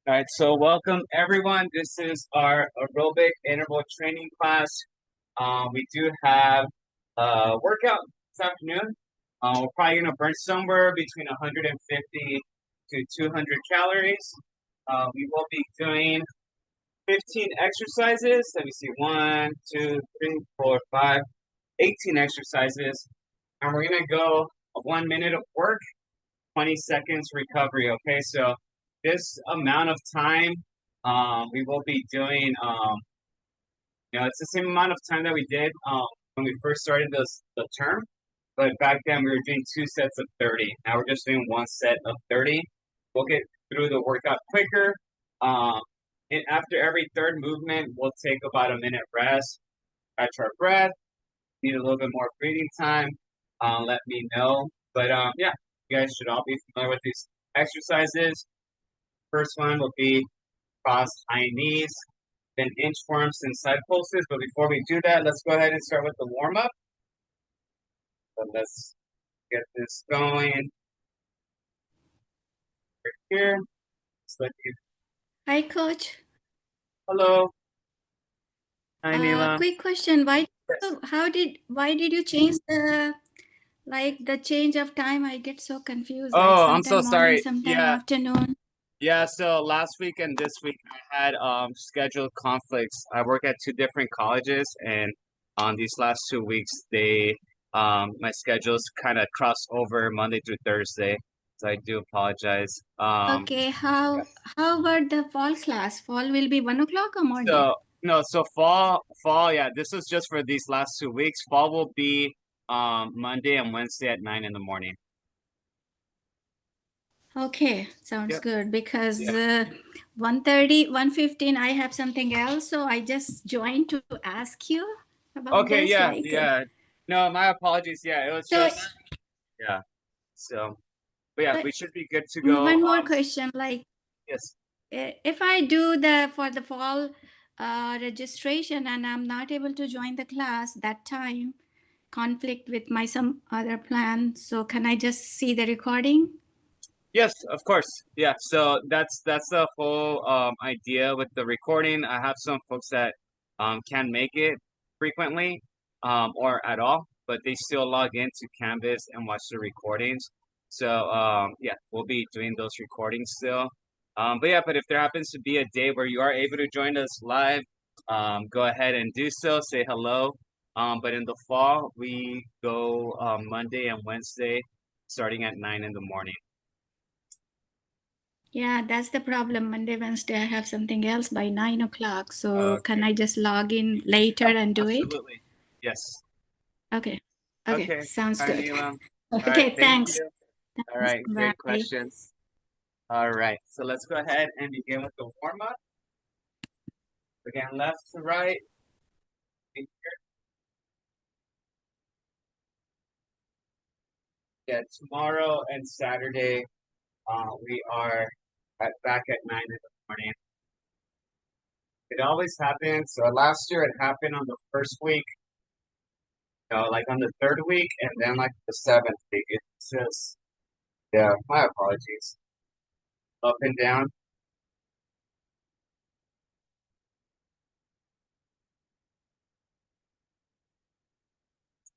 All right, so welcome everyone. This is our aerobic interval training class. We do have a workout this afternoon. We're probably gonna burn somewhere between 150 to 200 calories. We will be doing 15 exercises. Let me see, 1, 2, 3, 4, 5, 18 exercises. And we're gonna go 1 minute of work, 20 seconds recovery. Okay, so this amount of time, we will be doing, it's the same amount of time that we did when we first started the term, but back then we were doing 2 sets of 30. Now we're just doing 1 set of 30. We'll get through the workout quicker. Um, and after every third movement, we'll take about a minute rest, catch our breath, need a little bit more breathing time, let me know. But yeah, you guys should all be familiar with these exercises. First one will be cross high knees, then inchworms and side pulses. But before we do that, let's go ahead and start with the warm up. So let's get this going right here. Let you, Hi, Coach. hello, hi Neela. Quick question. Yes. Why did you change the change of time? I get so confused, like Oh, I'm so sometime morning, sorry. sometime Yeah, afternoon. yeah. So last week and this week, I had scheduled conflicts. I work at two different colleges, and on these last 2 weeks, they my schedules kind of cross over Monday through Thursday. So I do apologize. Okay, how Yes. how about the fall class? Fall will be 1 o'clock or morning? So no, so fall, yeah, this is just for these last 2 weeks. Fall will be Monday and Wednesday at 9 in the morning. Okay, sounds Yep. good because Yeah. 1:30, 1:15, I have something else, so I just joined to ask you about Okay, this. yeah, yeah. No, my apologies. Yeah, it was So just yeah. So but yeah, uh, we should be good to go. one more question, like. Yes. If I do the for the fall registration and I'm not able to join the class that time, conflict with my some other plan, so can I just see the recording? Yes, of course. Yeah. So that's the whole idea with the recording. I have some folks that can make it frequently or at all, but they still log into Canvas and watch the recordings. So yeah, we'll be doing those recordings still. But yeah, but if there happens to be a day where you are able to join us live, go ahead and do so. Say hello. But in the fall, we go Monday and Wednesday, starting at 9 in the morning. Yeah, that's the problem. Monday, Wednesday, I have something else by 9 o'clock. So can Okay. I just log in later Yeah, and do it? absolutely. Yes. Okay. Okay, Okay. sounds Hi, good. Neelam. All right. Okay, Thank thanks. you. All Thanks. right. Great Bye. questions. All right. So let's go ahead and begin with the warm up. Again, left to right. Yeah, tomorrow and Saturday, we are back at 9 in the morning. It always happens. So last year it happened on the first week, like on the third week, and then like the seventh week. It's just, yeah, my apologies. Up and down.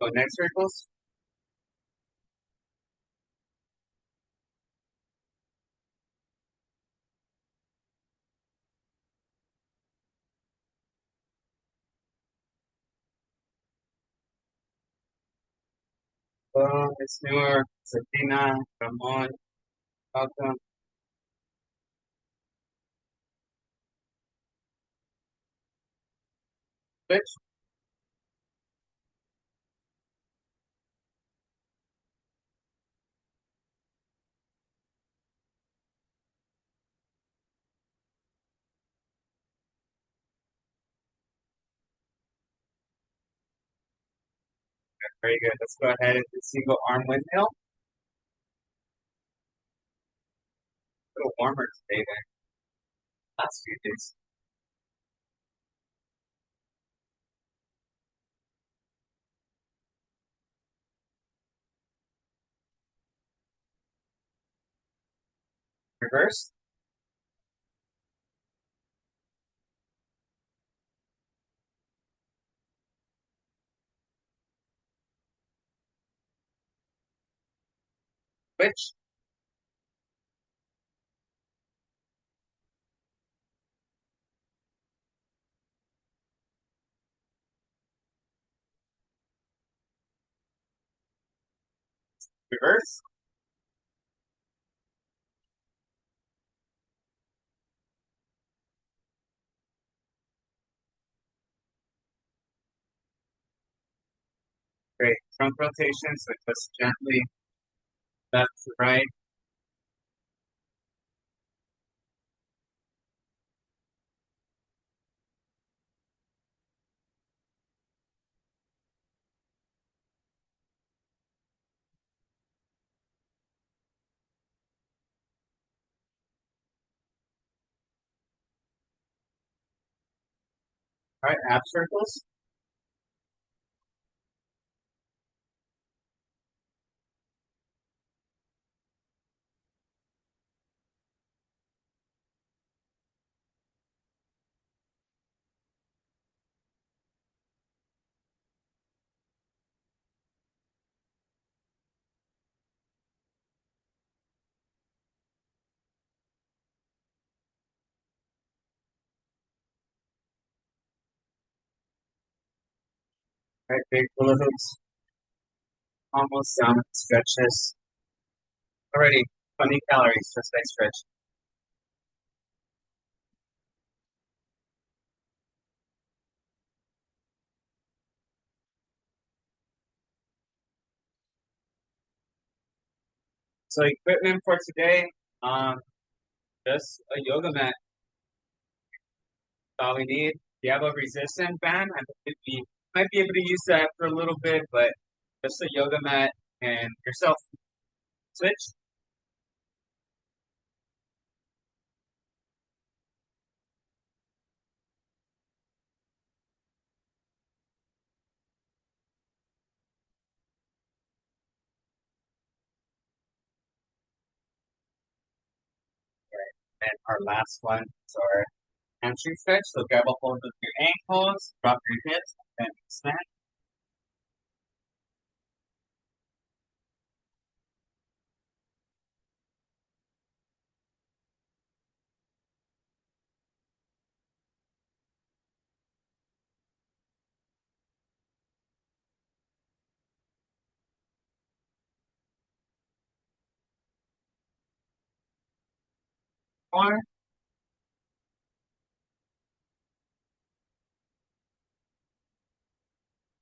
So next circles. It's newer. Sabina, Ramon, welcome. Switch. Very good. Let's go ahead and do single arm windmill. A little warmer today than last few days. Reverse. Switch. Reverse. Great. Trunk rotation, so just gently left to right. All right, ab circles. All right, big hula hoops. Almost down. Stretch this. Already 20 calories, just nice stretch. So equipment for today, um, just a yoga mat. All we need. You have a resistance band. I think we might be able to use that for a little bit, but just a yoga mat and yourself. Switch. And our last one is our hamstring stretch. So grab a hold of your ankles, drop your hips, and snap. More.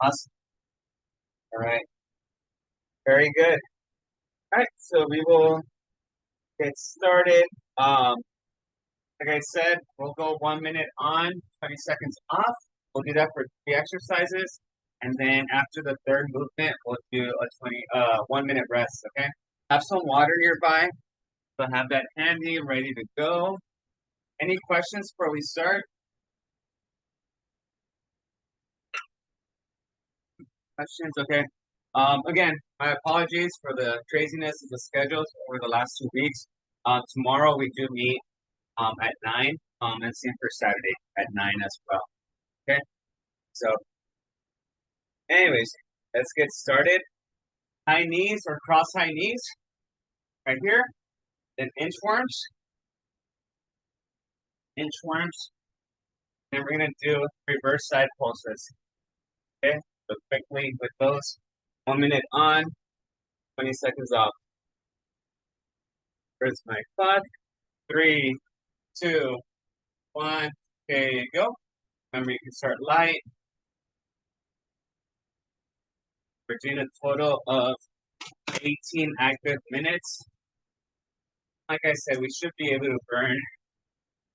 Awesome. All right. Very good. All right. So we will get started. Um, like I said, we'll go 1 minute on, 20 seconds off. We'll do that for 3 exercises. And then after the third movement, we'll do a 1 minute rest, okay? Have some water nearby. So have that handy, ready to go. Any questions before we start? Questions? Okay. Again, my apologies for the craziness of the schedules over the last 2 weeks. Tomorrow we do meet at 9, and same for Saturday at 9 as well. Okay. So, anyways, let's get started. High knees or cross high knees, right here. Then inchworms, inchworms. Then we're gonna do reverse side pulses. Okay. So quickly with those, 1 minute on, 20 seconds off. Where's my clock? 3, 2, 1. Okay, go. Remember, you can start light. We're doing a total of 18 active minutes. Like I said, we should be able to burn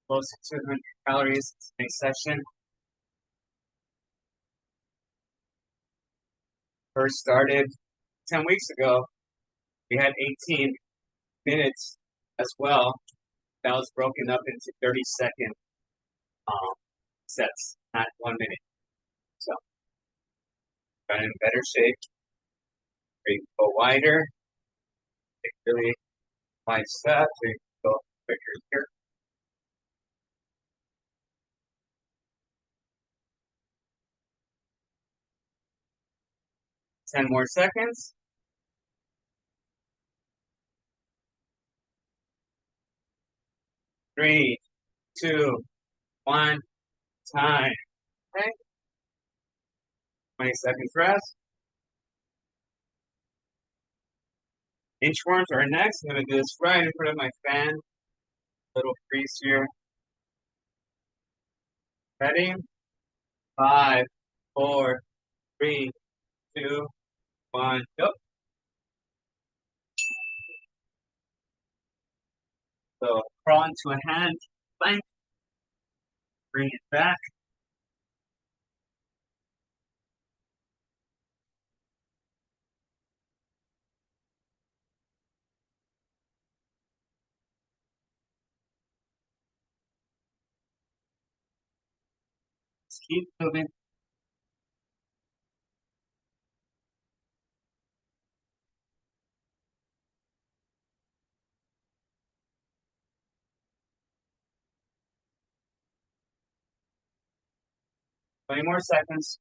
close to 200 calories in a session. First started 10 weeks ago. We had 18 minutes as well. That was broken up into 30-second sets, not 1 minute. So, got in better shape. We can go wider. Take really wide steps. We can go quicker here. 10 more seconds. 3, 2, 1, time. Okay. 20 seconds rest. Inchworms are next. I'm gonna do this right in front of my fan. Little crease here. Ready? 5, 4, 3, 2, 1, go. So crawl into a hand, plank, bring it back. Just keep moving. Twenty more seconds.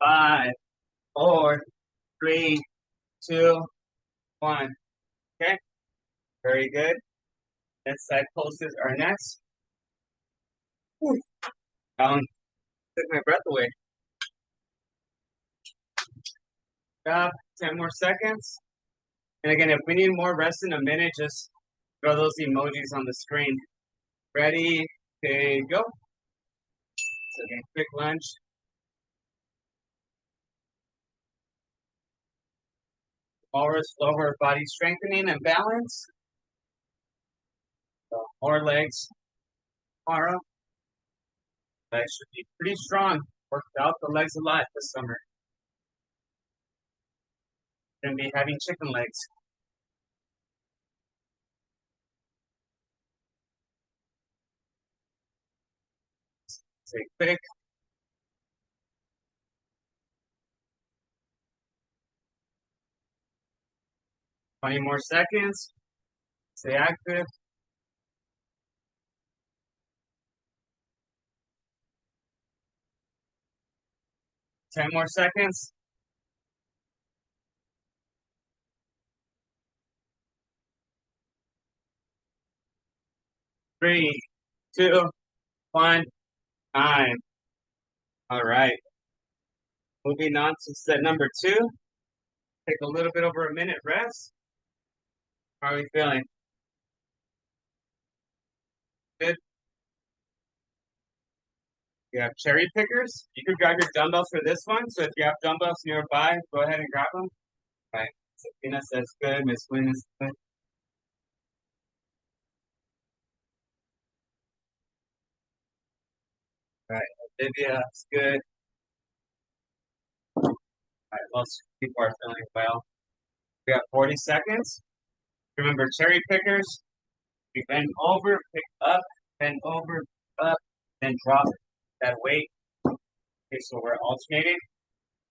5, 4, 3, 2, 1. Okay, very good. Next side pulses are next. Whew. Took my breath away. Stop. 10 more seconds. And again, if we need more rest in a minute, just throw those emojis on the screen. Ready? Okay, go. So again, quick lunge. Always lower body strengthening and balance. So more legs tomorrow. Legs should be pretty strong. Worked out the legs a lot this summer. Gonna be having chicken legs. Say quick. 20 more seconds. Stay active. 10 more seconds. 3, 2, 1, time. All right. Moving on to set number 2. Take a little bit over a minute rest. How are we feeling? Good. You have cherry pickers. You can grab your dumbbells for this one. So if you have dumbbells nearby, go ahead and grab them. All right. Sabina says good. Miss Wynn is good. All right. Olivia is good. All right. Most people are feeling well. We got 40 seconds. Remember, cherry pickers. You bend over, pick up, bend over, up, then drop that weight. Okay, so we're alternating.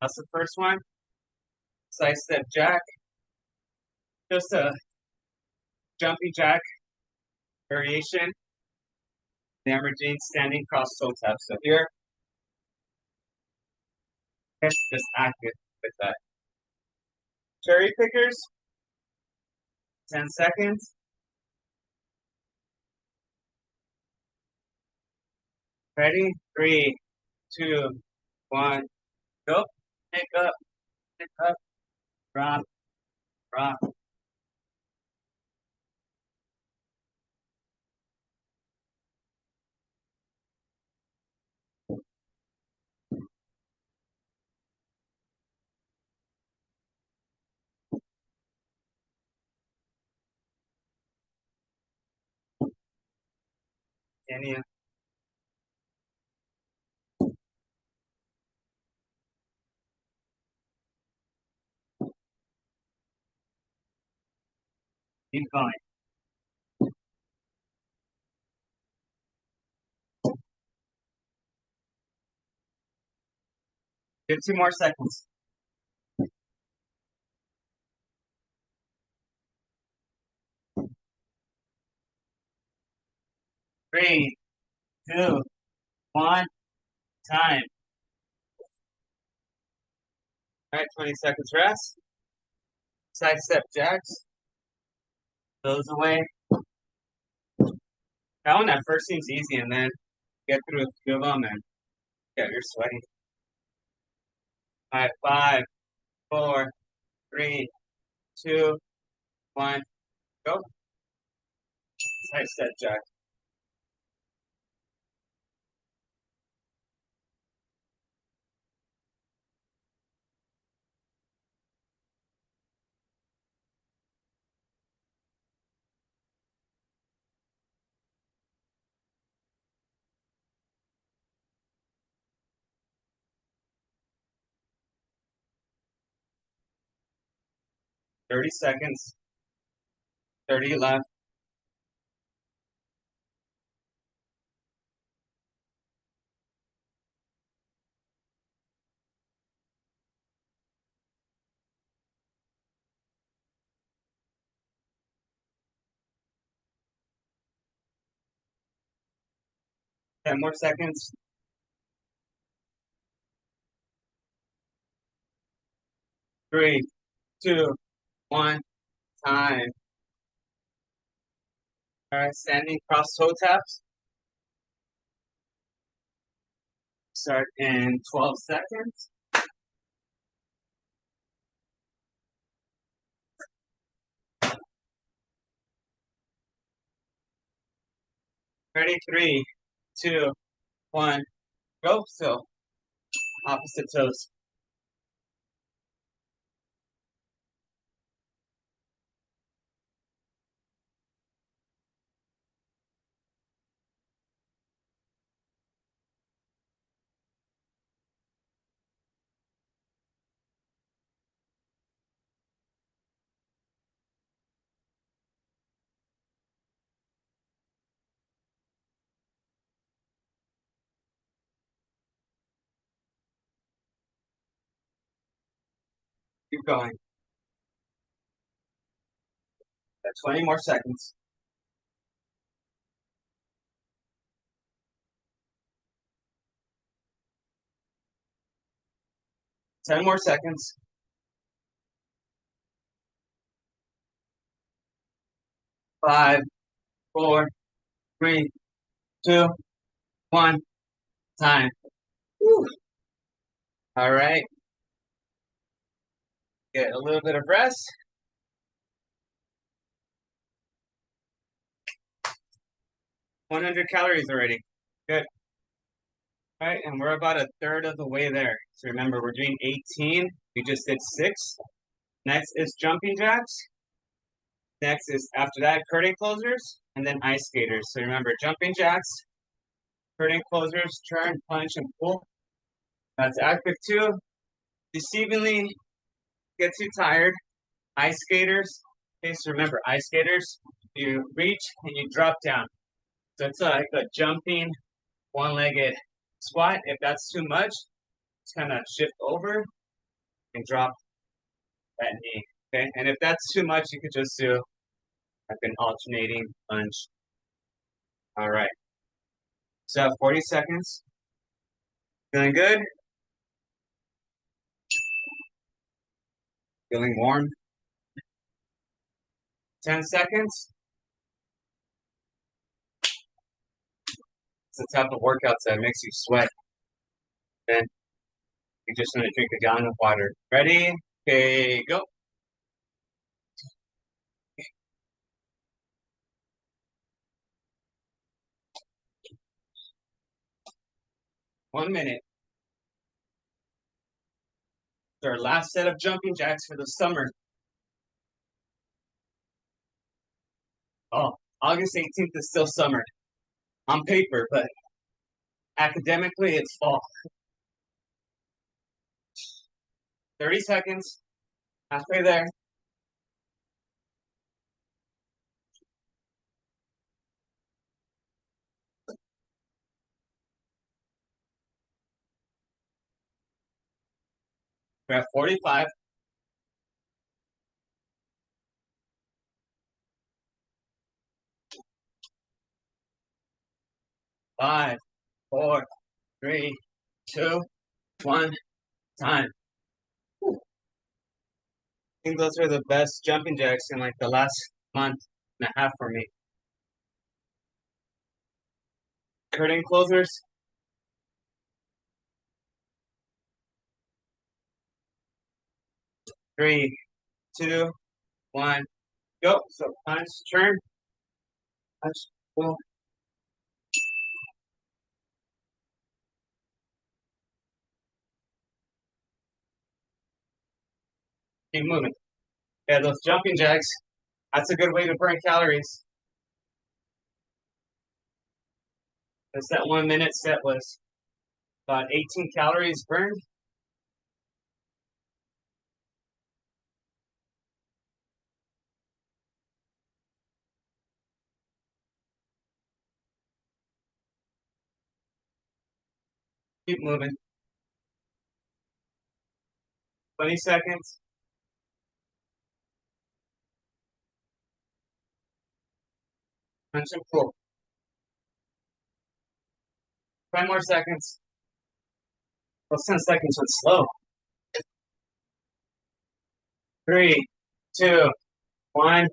That's the first one. Side step jack. Just a jumping jack variation. Then we're doing standing cross toe tap. So here, just active with that. Cherry pickers. 10 seconds. Ready? 3, 2, 1, go. Pick up, drop, drop. Any keep going. 15 more seconds. 3, 2, 1. time. All right, 20 seconds rest. Side step jacks. Those away. That one at first seems easy, and then get through a few of them, and yeah, you're sweating. All right, 5, 4, 3, 2, 1, go. Side step jack. Thirty seconds. 30 left. Ten more seconds. 3, 2, 1. Time. All right, standing cross toe taps. Start in 12 seconds. 33, 2, 1. Go. So opposite toes. Keep going. 20 more seconds. 10 more seconds. 5, 4, 3, 2, 1. Time. Whew. All right. Get a little bit of rest. 100 calories already. Good. All right, and we're about a third of the way there. So remember, we're doing 18. We just did 6. Next is jumping jacks. Next is, after that, curtain closers, and then ice skaters. So remember, jumping jacks, curtain closers, turn, punch, and pull. That's active 2. Deceivingly get too tired. Ice skaters. Okay, so remember, ice skaters, you reach and you drop down. So it's like a jumping, one-legged squat. If that's too much, just kind of shift over and drop that knee. Okay, and if that's too much, you could just do like an alternating lunge. All right. So 40 seconds. Feeling good? Feeling warm? 10 seconds. It's the type of workouts that makes you sweat. Then you just want to drink a gallon of water. Ready? Okay, go. One minute. It's our last set of jumping jacks for the summer. Oh, August 18th is still summer on paper, but academically it's fall. 30 seconds. Halfway there. We're at 45. 5, 4, 3, 2, 1, time. Whew. I think those are the best jumping jacks in like the last month and a half for me. Curtain closers. 3, 2, 1, go. So punch, turn, punch, pull. Keep moving. Yeah, those jumping jacks, that's a good way to burn calories. Because that 1 minute set was about 18 calories burned. Keep moving. 20 seconds. Punch and pull. 5 more seconds. Those 10 seconds went slow. 3, 2, 1,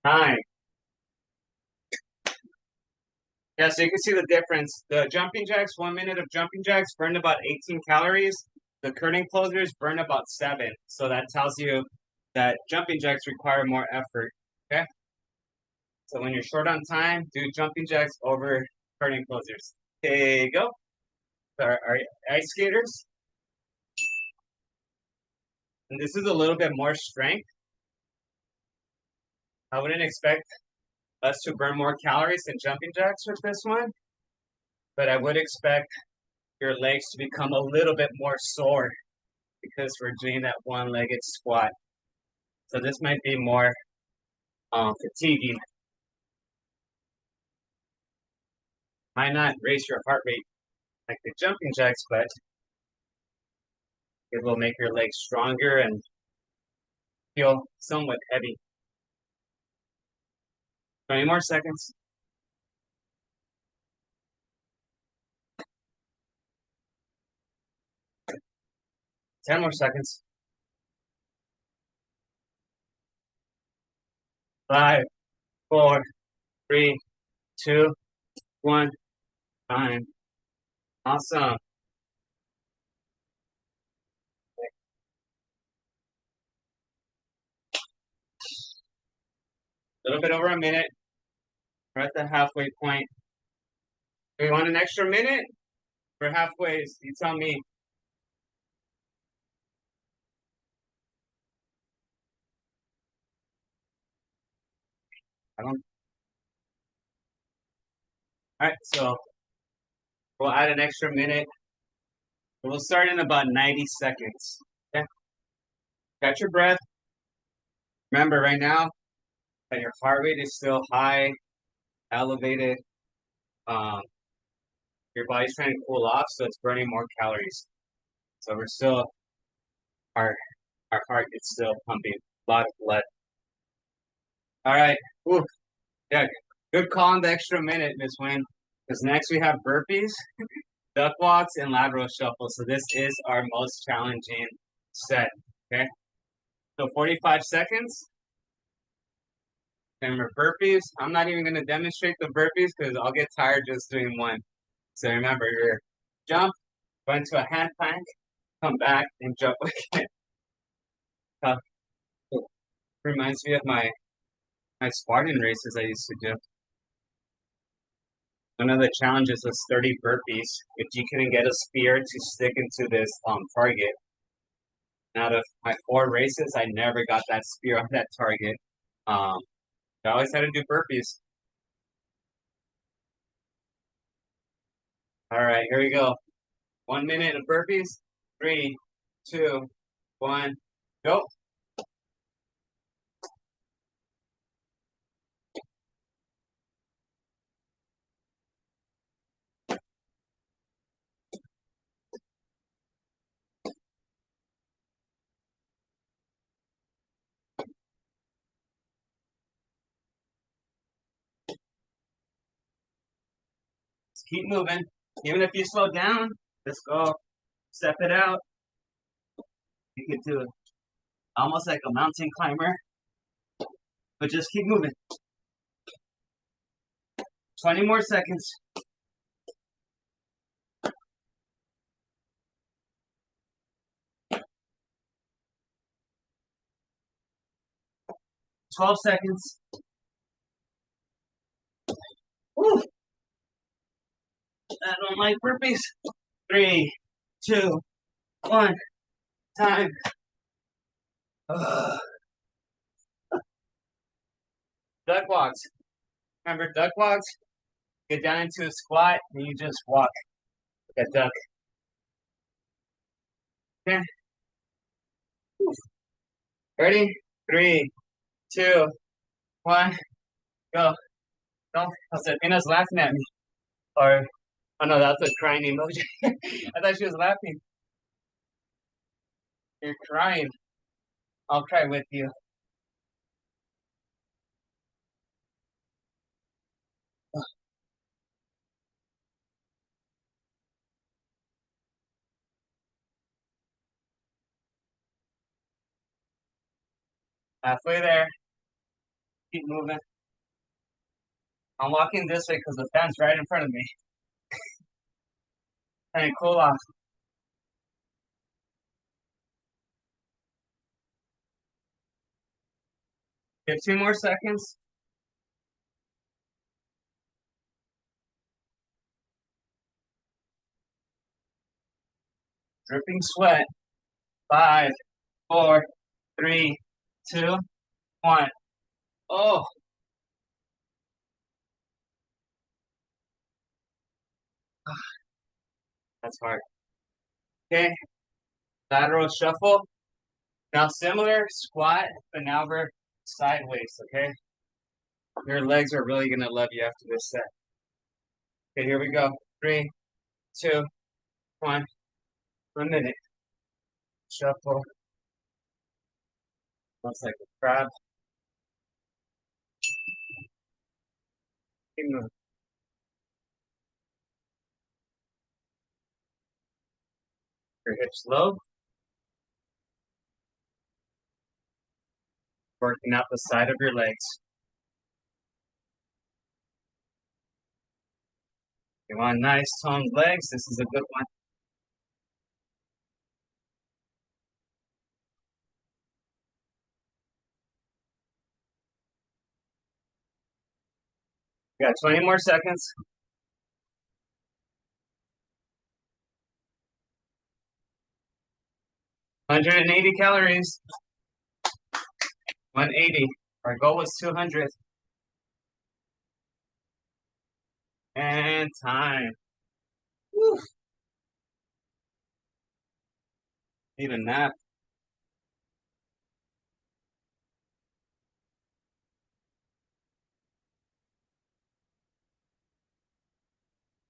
time. Yeah, so you can see the difference. The jumping jacks, 1 minute of jumping jacks burned about 18 calories. The curtain closers burn about 7. So that tells you that jumping jacks require more effort. Okay? So when you're short on time, do jumping jacks over curtain closers. Okay, go. Our ice skaters. And this is a little bit more strength. I wouldn't expect us to burn more calories than jumping jacks with this one, but I would expect your legs to become a little bit more sore because we're doing that one-legged squat. So this might be more fatiguing. Might not raise your heart rate like the jumping jacks, but it will make your legs stronger and feel somewhat heavy. 20 more seconds. 10 more seconds. 5, 4, 3, 2, 1, time. Awesome. A little bit over a minute. We're at the halfway point. Do you want an extra minute? We're halfway. You tell me. I don't. All right, so we'll add an extra minute. We'll start in about 90 seconds. Okay. Catch your breath. Remember, right now that your heart rate is still high, elevated. Um, your body's trying to cool off, so it's burning more calories. So we're still our heart is still pumping a lot of blood. All right. Ooh, yeah. Good call on the extra minute, Miss Wynn. Because next we have burpees, duck walks, and lateral shuffle. So this is our most challenging set. Okay. So 45 seconds. And remember burpees. I'm not even going to demonstrate the burpees because I'll get tired just doing one. So remember, you're jump, go into a hand plank, come back, and jump again. Uh, Reminds me of my Spartan races I used to do. One of the challenges was 30 burpees. If you couldn't get a spear to stick into this target, out of my 4 races, I never got that spear on that target. Um, I always had to do burpees. All right, here we go. 1 minute of burpees. 3, 2, 1, go. Just keep moving. Even if you slow down, just go Step it out. You could do it almost like a mountain climber, but just keep moving. 20 more seconds. 12 seconds. Woo. I don't like burpees. 3, 2, 1. Time. Ugh. Duck walks. Remember duck walks? Get down into a squat and you just walk like a duck. Okay. Woo. Ready? 3, 2, 1. Go. No, Josefina's laughing at me. Or, oh no, that's a crying emoji. I thought she was laughing. You're crying. I'll cry with you. Halfway there. Keep moving. I'm walking this way because the fan's right in front of me. Trying to cool off. 15 more seconds. Dripping sweat. 5, 4, 3, 2, 1. Oh, that's hard. Okay, lateral shuffle. Now similar squat, but now we're sideways, okay? Your legs are really gonna love you after this set. Okay, here we go. 3, 2, 1. 1 minute. Shuffle. Looks like a crab. Keep moving. Your hips low. Working out the side of your legs. You want nice toned legs? This is a good one. You got 20 more seconds. 180 calories. 180. Our goal was 200. And time. Woo. Need a nap.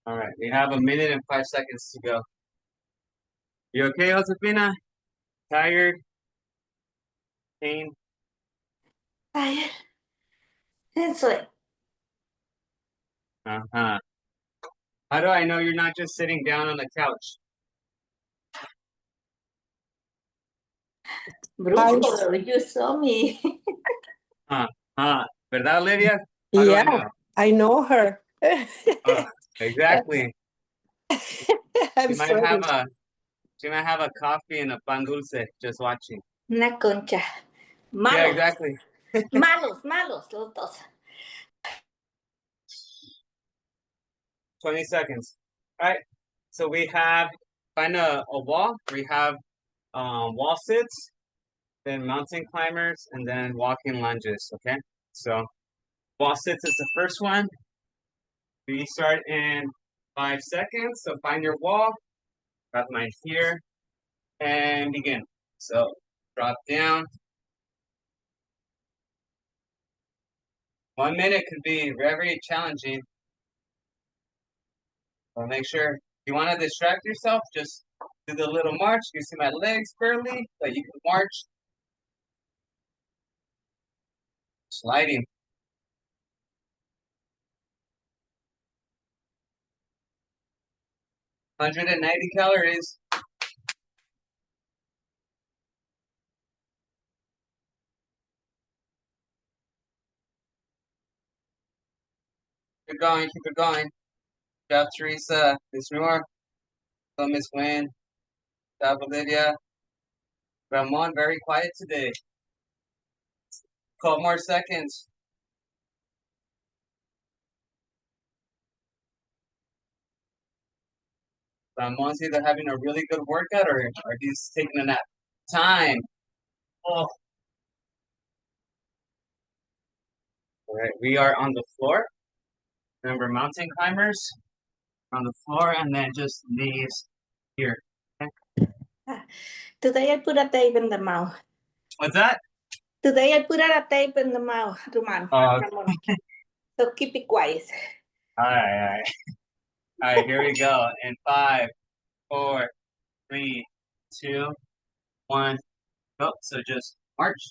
All right, we have 1 minute and 5 seconds to go. You okay, Josefina? Tired? Pain? Tired. It's like Uh-huh. How do I know you're not just sitting down on the couch? Brutal, you saw me. ¿Verdad, Olivia? How do I Yeah, know? I know her. Oh, exactly. I'm She might sorry. have a coffee and a pan dulce just watching. Una concha. Yeah, Malos. exactly. Malos, los dos. 20 seconds. All right. So we have find a wall. We have wall sits, then mountain climbers, and then walking lunges. Okay. So wall sits is the first one. We start in 5 seconds. So find your wall. Got mine here, and begin. So drop down. 1 minute could be very challenging. So make sure if you want to distract yourself, just do the little march. You see my legs barely, but you can march. Sliding. $190 calories. it going, keep it going. Good job, Teresa. Miss Noor. Hello, Miss Wynn. Good job, Olivia. Ramon, very quiet today. 12 more seconds. Ramon's either having a really good workout or he's taking a nap. Time. Oh. All right, we are on the floor. Remember, mountain climbers on the floor and then just knees here. Today I put a tape in the mouth. What's that? Today I put a tape in the mouth, Roman. Ramon. So keep it quiet. All right. All right, here we go. In 5, 4, 3, 2, 1, go. So just march.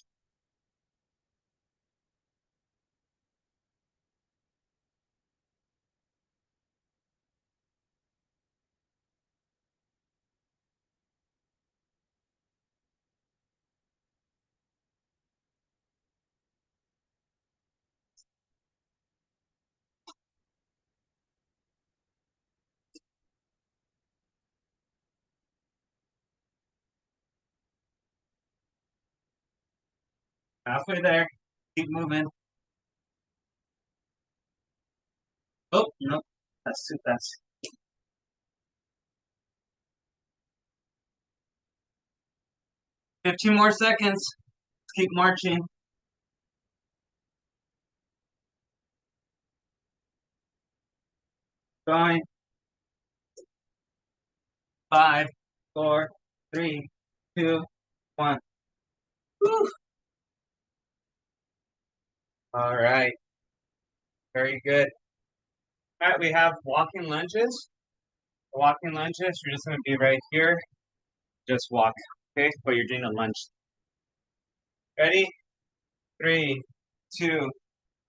Halfway there. Keep moving. Oh, no. That's too fast. 15 more seconds. Let's keep marching. Going. 5, 4, 3, 2, 1. Woo. All right. Very good. All right, we have walking lunges. Walking lunges, you're just going to be right here. Just walk, okay? But you're doing a lunge. Ready? 3, 2,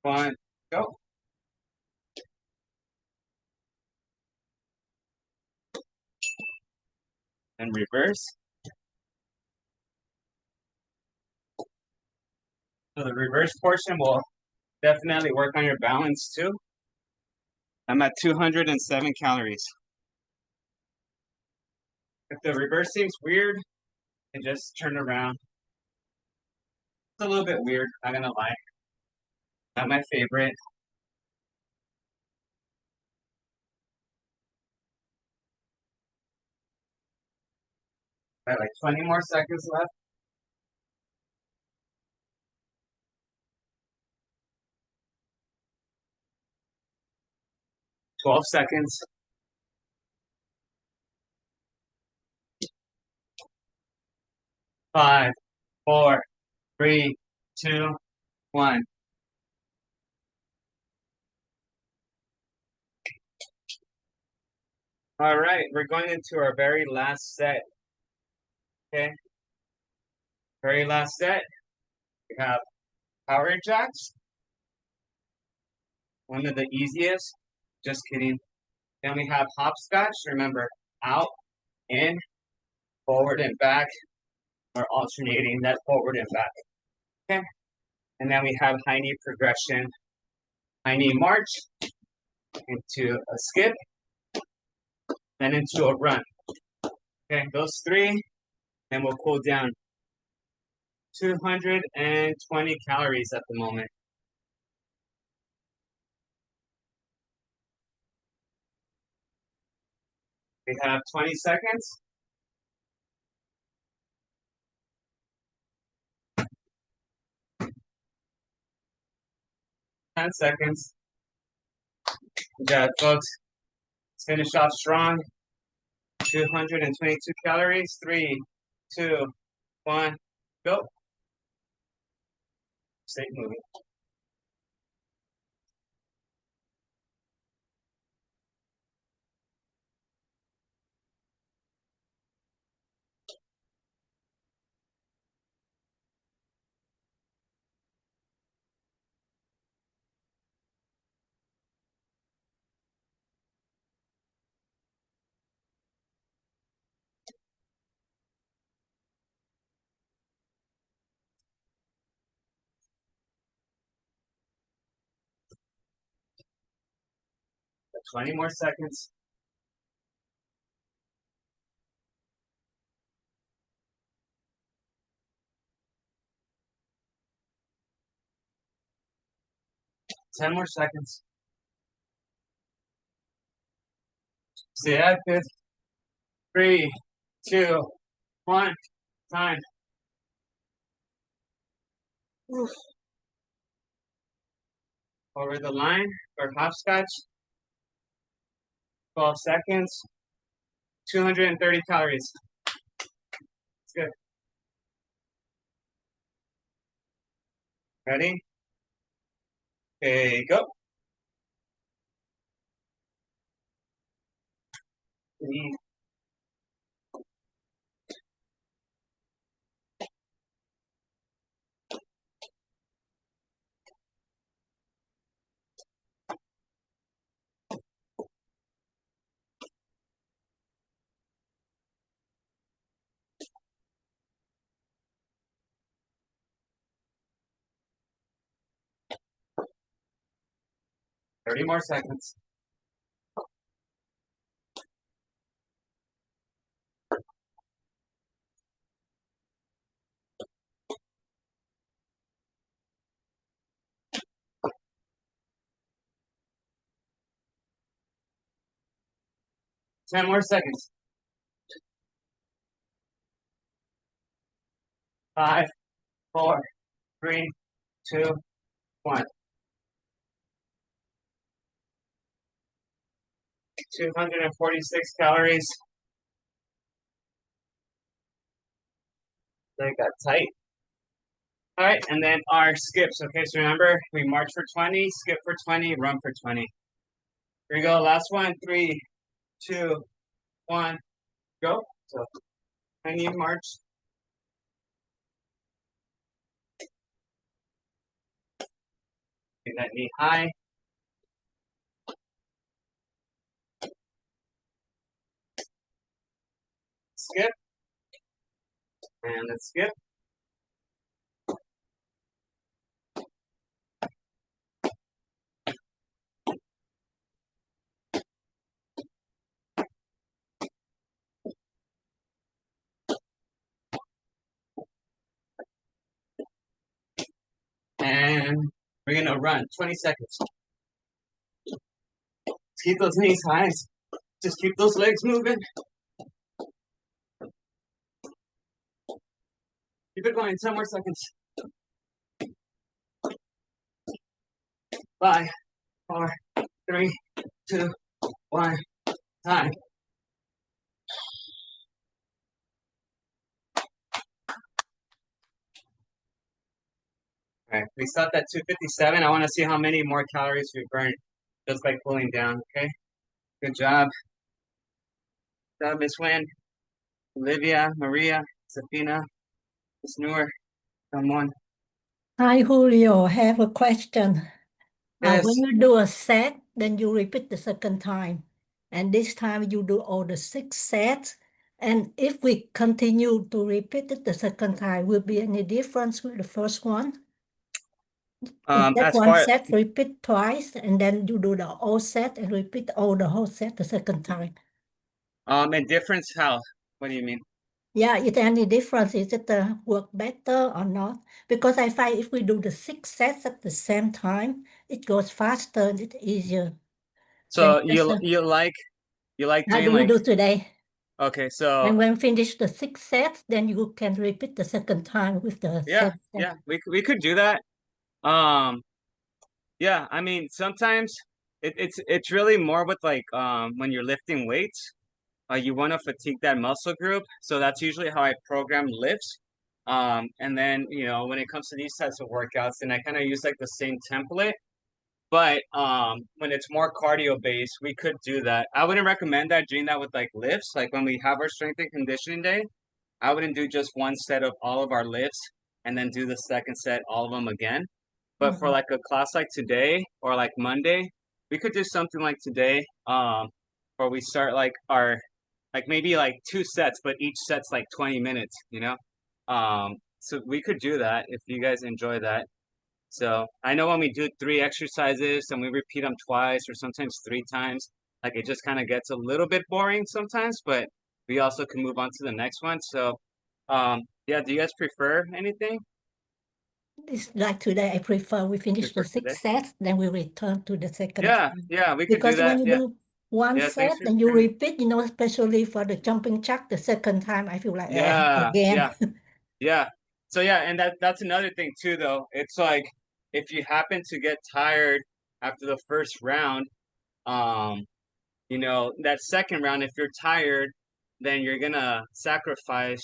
1, go. And reverse. So the reverse portion will definitely work on your balance too. I'm at 207 calories. If the reverse seems weird, then just turn around. It's a little bit weird, not gonna lie. Not my favorite. I have like 20 more seconds left. Twelve seconds. 5, 4, 3, 2, 1. All right, we're going into our very last set. Okay. Very last set. We have power jacks. One of the easiest. Just kidding. Then we have hopscotch. Remember, out, in, forward and back. We're alternating that forward and back. Okay. And then we have high knee progression. High knee march into a skip, then into a run. Okay, those three, then we'll cool down. 220 calories at the moment. We have 20 seconds. 10 seconds. Good job, folks. Let's finish off strong. 222 calories. 3, 2, 1, go. Stay moving. 20 more seconds. Ten more seconds. Stay active. 3, 2, 1. Time. Oof. Over the line for hopscotch. 12 seconds. 230 calories. It's good. Ready? Okay, go. 3, 30 more seconds. Ten more seconds. 5, 4, 3, 2, 1. 246 calories. They got tight. All right, and then our skips. Okay, so remember, we march for 20, skip for 20, run for 20. Here we go. Last one. 3, 2, 1, go. So 20 march. Get that knee high. Skip. And let's skip. And we're gonna run 20 seconds. Let's keep those knees high. Just keep those legs moving. Keep it going. 10 more seconds. 5, 4, 3, 2, 1. Time. All right, we stopped at 257. I want to see how many more calories we burned just by pulling down, okay? Good job. Good job, Miss Wen, Olivia, Maria, Safina, Miss Noor, someone. Hi, Julio. I have a question. Yes. When you do a set, then you repeat the second time. And this time you do all the 6 sets. And if we continue to repeat it the second time, will be any difference with the first one? Is that As one far set repeat twice, and then you do the whole set and repeat all the whole set the second time? and difference how? What do you mean? Yeah, is there any difference? Is it work better or not? Because I find if we do the 6 sets at the same time, it goes faster and it's easier. So Then just, you like how doing do we like do today? okay, so And when finish the 6 sets, then you can repeat the second time with the yeah, same set. yeah, we could do that. Yeah, I mean sometimes it's really more with like when you're lifting weights. You want to fatigue that muscle group. So that's usually how I program lifts. And then, you know, when it comes to these types of workouts, then I kind of use like the same template. But when it's more cardio based, we could do that. I wouldn't recommend that doing that with like lifts. Like when we have our strength and conditioning day, I wouldn't do just one set of all of our lifts and then do the second set, all of them again. But for like a class like today or like Monday, we could do something like today, where we start like our like maybe like 2 sets, but each set's like 20 minutes, you know? So we could do that if you guys enjoy that. So I know when we do 3 exercises and we repeat them twice or sometimes 3 times, like it just kind of gets a little bit boring sometimes, but we also can move on to the next one. So, yeah, do you guys prefer anything? It's like today, I prefer we finish the Prefer today? 6 sets, then we return to the second Yeah, time. yeah, we could do Because that. when you Yeah, do one yeah, thanks set, for then you sharing. repeat, especially for the jumping jack, the second time, I feel like, Yeah, again. yeah, yeah. So yeah, and that's another thing too, though. It's like if you happen to get tired after the first round, um, that second round, if you're tired, then you're gonna sacrifice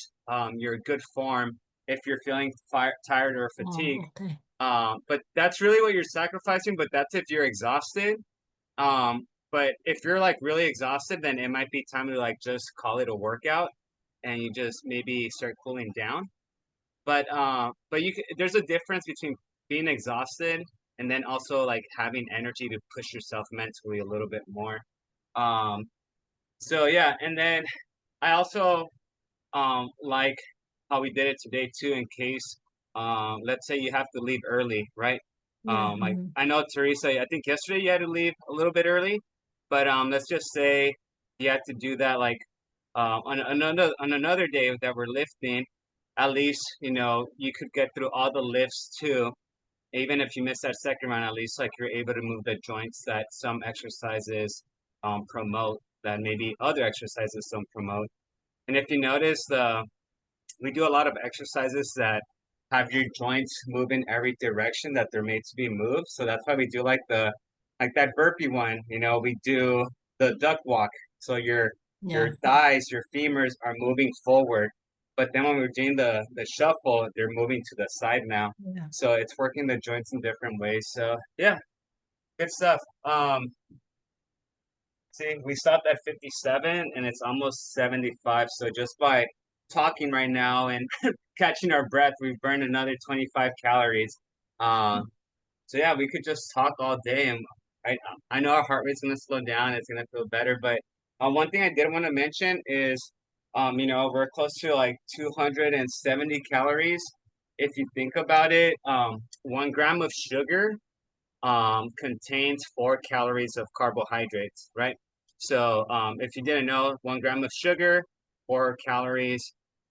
your good form if you're feeling tired or fatigued. Oh, okay. But that's really what you're sacrificing, but that's if you're exhausted. But if you're like really exhausted, then it might be time to like just call it a workout and you just maybe start cooling down. But there's a difference between being exhausted and then also like having energy to push yourself mentally a little bit more. Um, so yeah, and then I also like how we did it today too, in case let's say you have to leave early, right? Yeah. Like I know Teresa, I think yesterday you had to leave a little bit early, but let's just say you had to do that like on another day that we're lifting, at least you could get through all the lifts too. Even if you miss that second round, at least like you're able to move the joints that some exercises promote that maybe other exercises don't promote. And if you notice, we do a lot of exercises that have your joints move in every direction that they're made to be moved. So that's why we do like that burpee one. We do the duck walk. So your Yeah. thighs, your femurs are moving forward. But then when we're doing the shuffle, they're moving to the side now. Yeah. So it's working the joints in different ways. So yeah, good stuff. See, we stopped at 57 and it's almost 75. So just by talking right now and catching our breath, we've burned another 25 calories. So yeah, we could just talk all day, and I know our heart rate's gonna slow down. It's gonna feel better, but one thing I did want to mention is, we're close to like 270 calories. If you think about it, 1 gram of sugar contains 4 calories of carbohydrates, right? So if you didn't know, 1 gram of sugar, 4 calories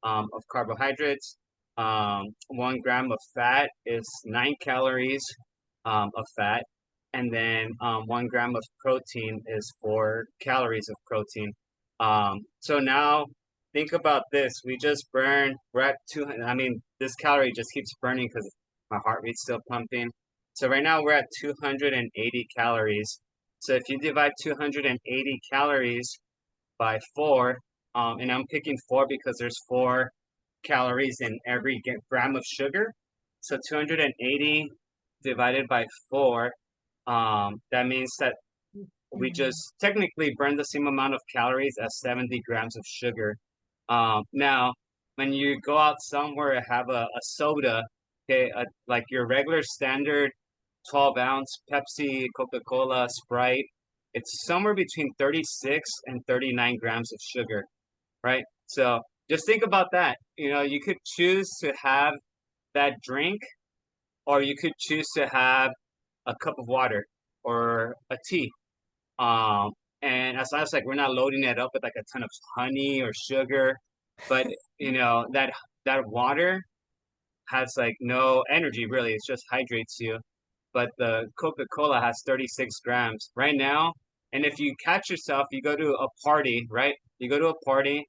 of carbohydrates. 1 gram of fat is 9 calories of fat, and then 1 gram of protein is 4 calories of protein. So now think about this. We're at 200. I mean, this calorie just keeps burning because my heart rate's still pumping. So right now we're at 280 calories. So if you divide 280 calories by 4, and I'm picking 4 because there's 4 calories in every gram of sugar. So 280 divided by 4, that means that we just technically burn the same amount of calories as 70 grams of sugar. Now, when you go out somewhere and have a soda, okay, like your regular standard 12-ounce Pepsi, Coca-Cola, Sprite, it's somewhere between 36 and 39 grams of sugar, right? So just think about that. You could choose to have that drink, or you could choose to have a cup of water or a tea. Um, and as long as like we're not loading it up with like a ton of honey or sugar, but that water has like no energy really. It just hydrates you. But the Coca-Cola has 36 grams right now. And if you catch yourself, you go to a party, right? You go to a party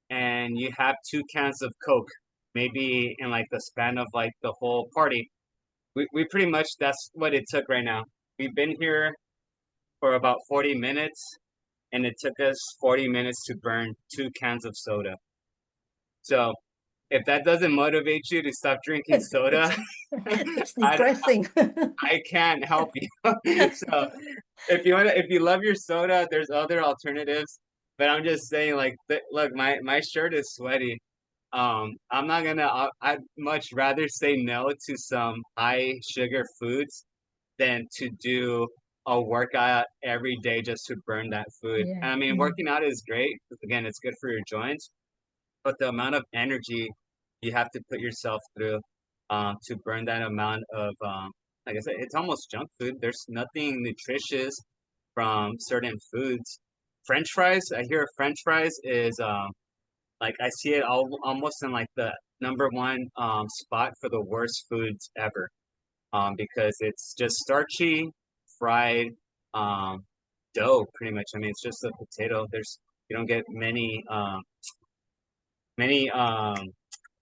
and you have 2 cans of Coke, maybe in like the span of like the whole party. We pretty much, that's what it took right now. We've been here for about 40 minutes, and it took us 40 minutes to burn 2 cans of soda. So if that doesn't motivate you to stop drinking soda, It's I, depressing. I can't help you. So if you love your soda, there's other alternatives. But I'm just saying, like, look, my shirt is sweaty. I'm not gonna. I'd much rather say no to some high sugar foods than to do a workout every day just to burn that food. Yeah. And I mean, working out is great because again, it's good for your joints, but the amount of energy you have to put yourself through to burn that amount of like I said, it's almost junk food. There's nothing nutritious from certain foods. French fries, I hear French fries is like I see it almost in like the number one spot for the worst foods ever. Because it's just starchy, fried dough pretty much. I mean, it's just a potato. You don't get many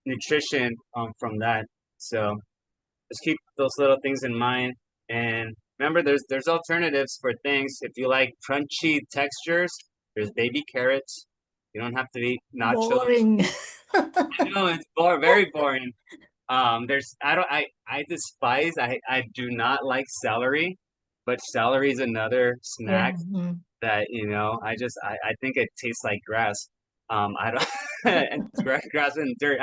nutrition from that. So just keep those little things in mind. And remember, there's alternatives for things. If you like crunchy textures, there's baby carrots. You don't have to eat nachos. Boring. I know it's very boring. I despise, I do not like celery, but celery is another snack Yeah. that, I think it tastes like grass. I don't, and grass and dirt.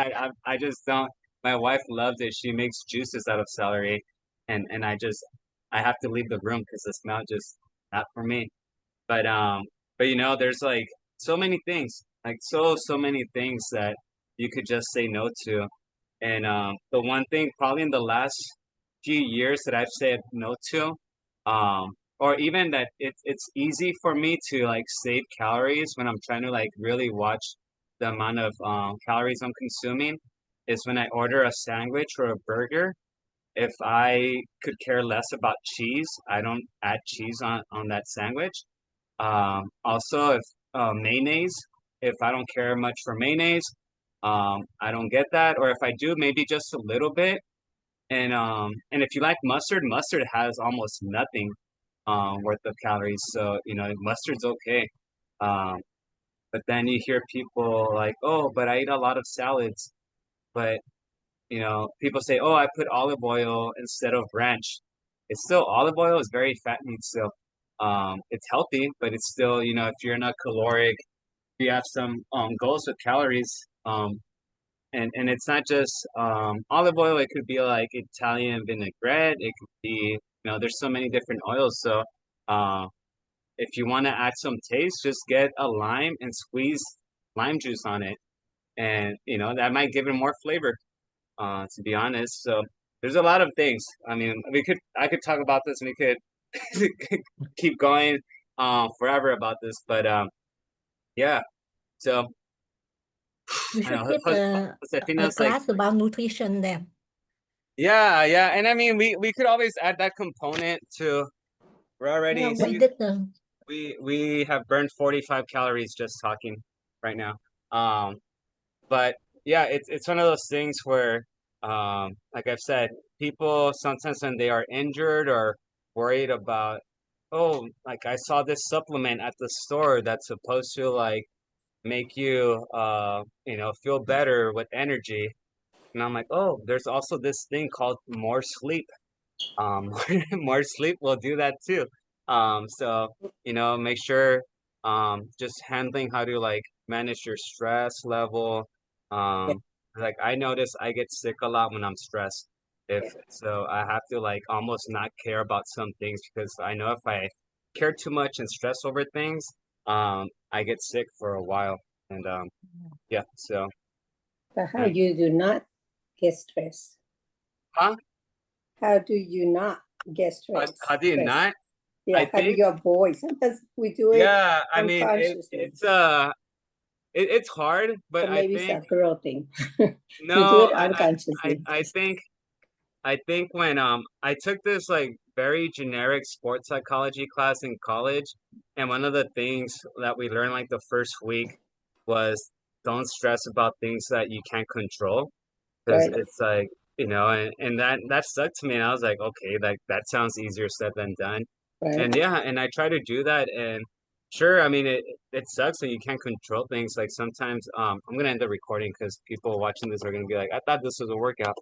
I just don't. My wife loves it. She makes juices out of celery, and I have to leave the room because the smell just not for me. But there's like so many things, like so many things that you could just say no to. And the one thing probably in the last few years that I've said no to, or even that it's easy for me to like save calories when I'm trying to like really watch the amount of calories I'm consuming, is when I order a sandwich or a burger. If I could care less about cheese, I don't add cheese on that sandwich. Also, if mayonnaise, if I don't care much for mayonnaise, I don't get that. Or if I do, maybe just a little bit. And if you like mustard, mustard has almost nothing worth of calories. So, mustard's okay. Um, but then you hear people like, oh, but I eat a lot of salads. But, people say, oh, I put olive oil instead of ranch. It's still olive oil is very fattening still. It's healthy, but it's still, if you're in a caloric, you have some goals with calories. And it's not just olive oil. It could be like Italian vinaigrette. It could be, there's so many different oils. So uh, if you want to add some taste, just get a lime and squeeze lime juice on it, and that might give it more flavor. To be honest, so there's a lot of things. I mean, I could talk about this, and we could keep going forever about this, but yeah. So You I should know get a Josefina's like, class about nutrition then. yeah, and I mean, we could always add that component to. We're already Yeah, we see, did we have burned 45 calories just talking right now. But yeah, it's one of those things where, like I've said, people sometimes when they are injured or worried about, oh, like I saw this supplement at the store that's supposed to like make you feel better with energy. And I'm like, oh, there's also this thing called more sleep. More sleep will do that too. So make sure just handling how to like manage your stress level. Um, like I notice I get sick a lot when I'm stressed. If so, I have to like almost not care about some things because I know if I care too much and stress over things, I get sick for a while. And yeah, so But how you do not get stressed? Huh? How do you not get stressed? How do you not? Yeah, I how do think- you avoid? Sometimes we do it. Yeah, I mean unconsciously. it's hard, but But maybe it's a think girl thing. no, We do it I unconsciously. think when I took this like very generic sports psychology class in college, and one of the things that we learned like the first week was don't stress about things that you can't control, because Right. it's like and that stuck to me, and I was like, okay, that sounds easier said than done. Right. And yeah, and I try to do that, and sure, I mean it sucks when you can't control things. Like sometimes I'm gonna end the recording because people watching this are gonna be like, I thought this was a workout.